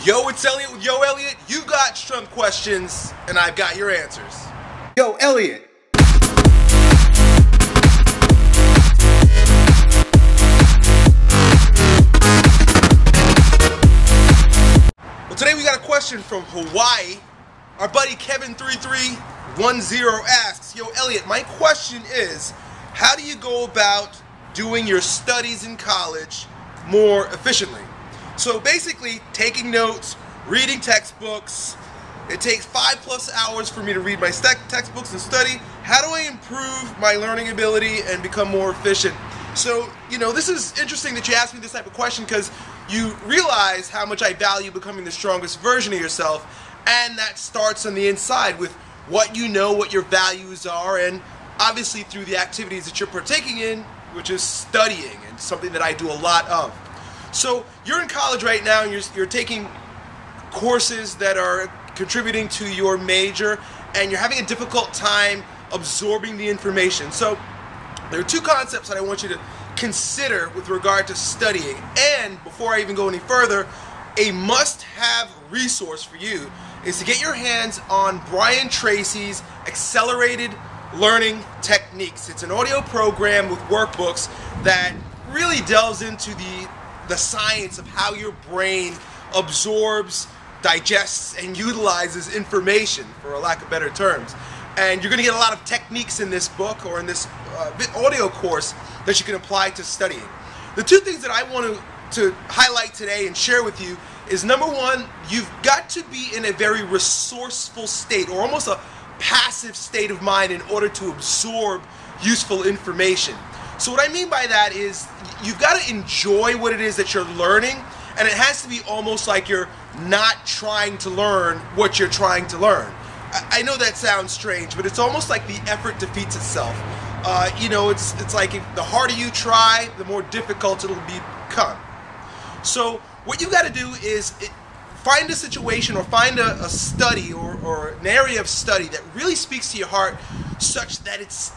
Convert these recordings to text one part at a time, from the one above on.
Yo, it's Elliot with Yo Elliot. You got some questions, and I've got your answers. Yo, Elliot. Well, today we got a question from Hawaii. Our buddy Kevin3310 asks, Yo, Elliot, my question is, how do you go about doing your studies in college more efficiently? So basically, taking notes, reading textbooks. It takes 5+ hours for me to read my textbooks and study. How do I improve my learning ability and become more efficient? So, this is interesting that you asked me this type of question because you realize how much I value becoming the strongest version of yourself, and that starts on the inside with what you know, what your values are, and obviously through the activities that you're partaking in, which is studying, and something that I do a lot of. So you're in college right now and you're taking courses that are contributing to your major, and you're having a difficult time absorbing the information. So there are two concepts that I want you to consider with regard to studying, and before I even go any further, a must-have resource for you is to get your hands on Brian Tracy's Accelerated Learning Techniques. It's an audio program with workbooks that really delves into the science of how your brain absorbs, digests, and utilizes information, for a lack of better terms. And you're going to get a lot of techniques in this book or in this audio course that you can apply to studying. The two things that I want to highlight today and share with you is, number one, you've got to be in a very resourceful state, or almost a passive state of mind, in order to absorb useful information. So what I mean by that is you've got to enjoy what it is that you're learning, and it has to be almost like you're not trying to learn what you're trying to learn. I know that sounds strange, but it's almost like the effort defeats itself. It's like the harder you try, the more difficult it'll become. So what you've got to do is find a situation or find a study or an area of study that really speaks to your heart, such that it's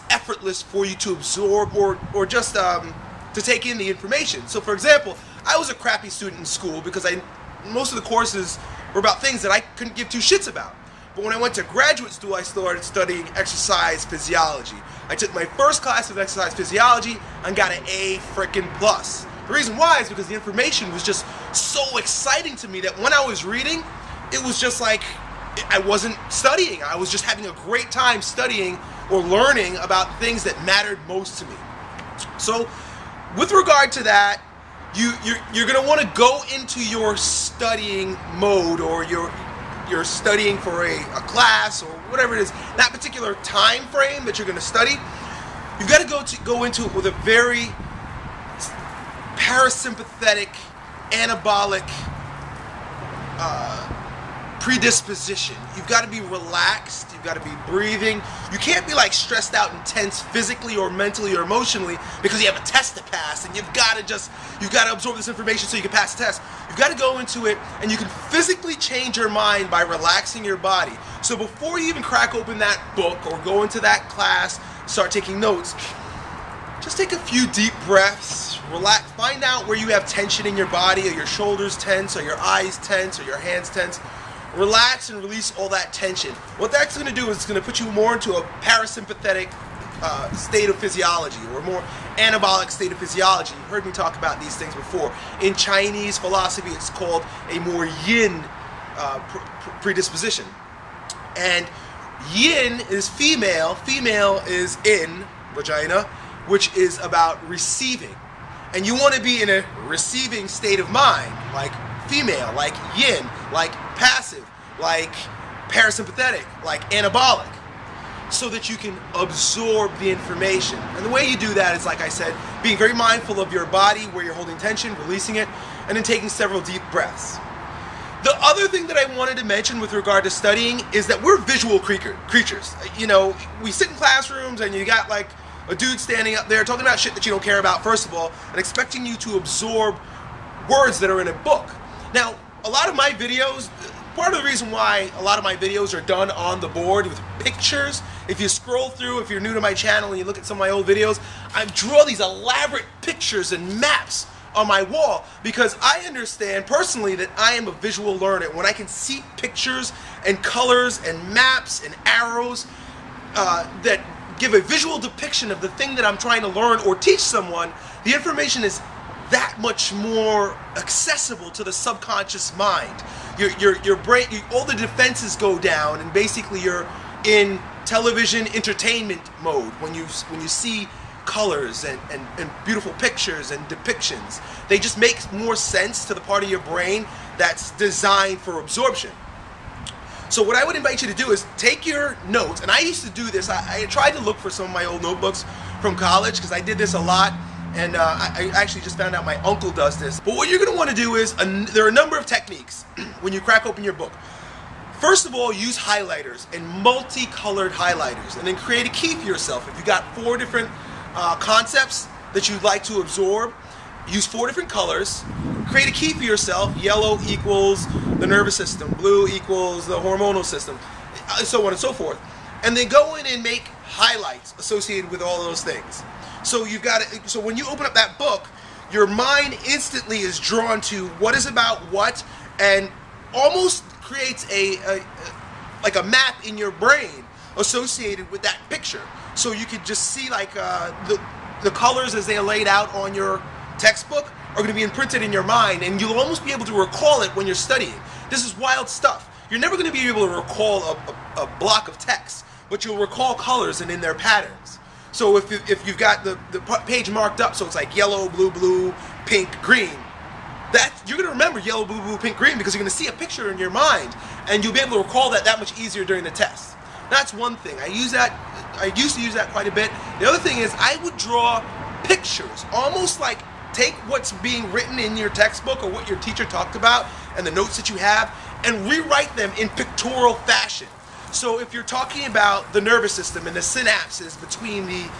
effortless for you to absorb or just to take in the information. So for example, I was a crappy student in school because most of the courses were about things that I couldn't give two shits about. But when I went to graduate school, I started studying exercise physiology. I took my first class of exercise physiology and got an A frickin' plus. The reason why is because the information was just so exciting to me that when I was reading, it was just like I wasn't studying. I was just having a great time studying or learning about things that mattered most to me. So with regard to that, you're going to want to go into your studying mode, or you're studying for a class or whatever it is, that particular time frame that you're going to study. You've got to go into it with a very parasympathetic, anabolic predisposition. You've got to be relaxed. You've got to be breathing. You can't be like stressed out and tense physically or mentally or emotionally because you have a test to pass, and you've got to absorb this information so you can pass the test. You've got to go into it, and you can physically change your mind by relaxing your body. So before you even crack open that book or go into that class, start taking notes, just take a few deep breaths, relax, find out where you have tension in your body. Are your shoulders tense? Are your eyes tense? Are your hands tense? Relax and release all that tension. What that's going to do is it's going to put you more into a parasympathetic state of physiology, or a more anabolic state of physiology. You've heard me talk about these things before. In Chinese philosophy, it's called a more yin predisposition. And yin is female, female is in, vagina, which is about receiving. And you want to be in a receiving state of mind, like female, like yin, like passive, like parasympathetic, like anabolic, so that you can absorb the information. And the way you do that is, like I said, being very mindful of your body, where you're holding tension, releasing it, and then taking several deep breaths. The other thing that I wanted to mention with regard to studying is that we're visual creatures. We sit in classrooms and you got like a dude standing up there talking about shit that you don't care about, first of all, and expecting you to absorb words that are in a book. Now, a lot of my videos, part of the reason why a lot of my videos are done on the board with pictures, if you scroll through, if you're new to my channel and you look at some of my old videos, I draw these elaborate pictures and maps on my wall, because I understand personally that I am a visual learner. When I can see pictures and colors and maps and arrows that give a visual depiction of the thing that I'm trying to learn or teach someone, the information is that much more accessible to the subconscious mind. Your brain, all the defenses go down, and basically you're in television entertainment mode when you see colors and beautiful pictures and depictions. They just make more sense to the part of your brain that's designed for absorption. So what I would invite you to do is take your notes, and I used to do this. I tried to look for some of my old notebooks from college because I did this a lot, and I actually just found out my uncle does this. But what you're going to want to do is, there are a number of techniques when you crack open your book. First of all, use highlighters and multicolored highlighters, and then create a key for yourself. If you got 4 different concepts that you'd like to absorb, use 4 different colors, create a key for yourself. Yellow equals the nervous system, blue equals the hormonal system, so on and so forth. And then go in and make highlights associated with all those things. So you've got it. So when you open up that book, your mind instantly is drawn to what is about what, and almost creates like a map in your brain associated with that picture. So you could just see like the colors as they are laid out on your textbook are going to be imprinted in your mind, and you'll almost be able to recall it when you're studying. This is wild stuff. You're never going to be able to recall a block of text, but you'll recall colors and in their patterns. So if you've got the page marked up, so it's like yellow, blue, pink, green, you're going to remember yellow, blue, pink, green, because you're going to see a picture in your mind, and you'll be able to recall that much easier during the test. That's one thing. I used to use that quite a bit. The other thing is I would draw pictures, almost like take what's being written in your textbook or what your teacher talked about and the notes that you have, and rewrite them in pictorial fashion. So if you're talking about the nervous system and the synapses between the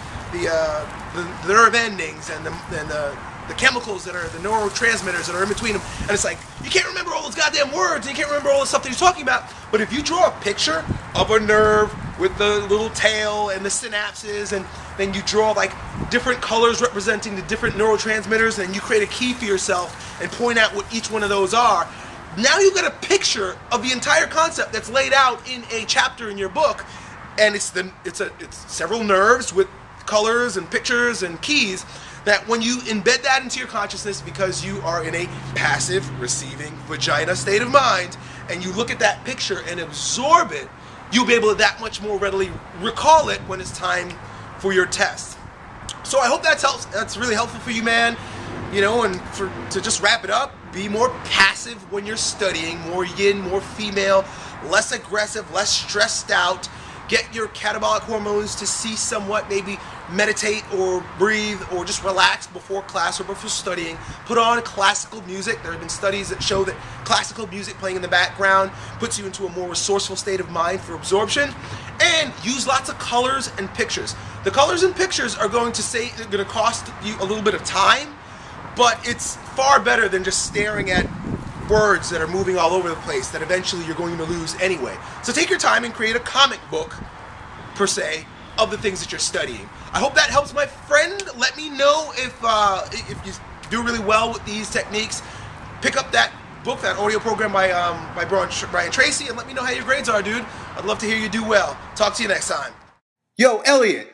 nerve endings and the chemicals that are the neurotransmitters that are in between them, and it's like you can't remember all those goddamn words and you can't remember all the stuff that you're talking about, but if you draw a picture of a nerve with the little tail and the synapses, and then you draw like different colors representing the different neurotransmitters, and you create a key for yourself and point out what each one of those are, now you've got a picture of the entire concept that's laid out in a chapter in your book, and it's several nerves with colors and pictures and keys, that when you embed that into your consciousness, because you are in a passive receiving vagina state of mind, and you look at that picture and absorb it, you'll be able to that much more readily recall it when it's time for your test. So I hope that's really helpful for you, man. You know, and to just wrap it up, be more passive when you're studying, more yin, more female, less aggressive, less stressed out. Get your catabolic hormones to cease somewhat, maybe meditate or breathe or just relax before class or before studying. Put on classical music. There have been studies that show that classical music playing in the background puts you into a more resourceful state of mind for absorption. And use lots of colors and pictures. The colors and pictures are going to cost you a little bit of time, but it's far better than just staring at words that are moving all over the place that eventually you're going to lose anyway. So take your time and create a comic book, per se, of the things that you're studying. I hope that helps, my friend. Let me know if you do really well with these techniques. Pick up that book, that audio program by Brian Tracy, and let me know how your grades are, dude. I'd love to hear you do well. Talk to you next time. Yo, Elliot,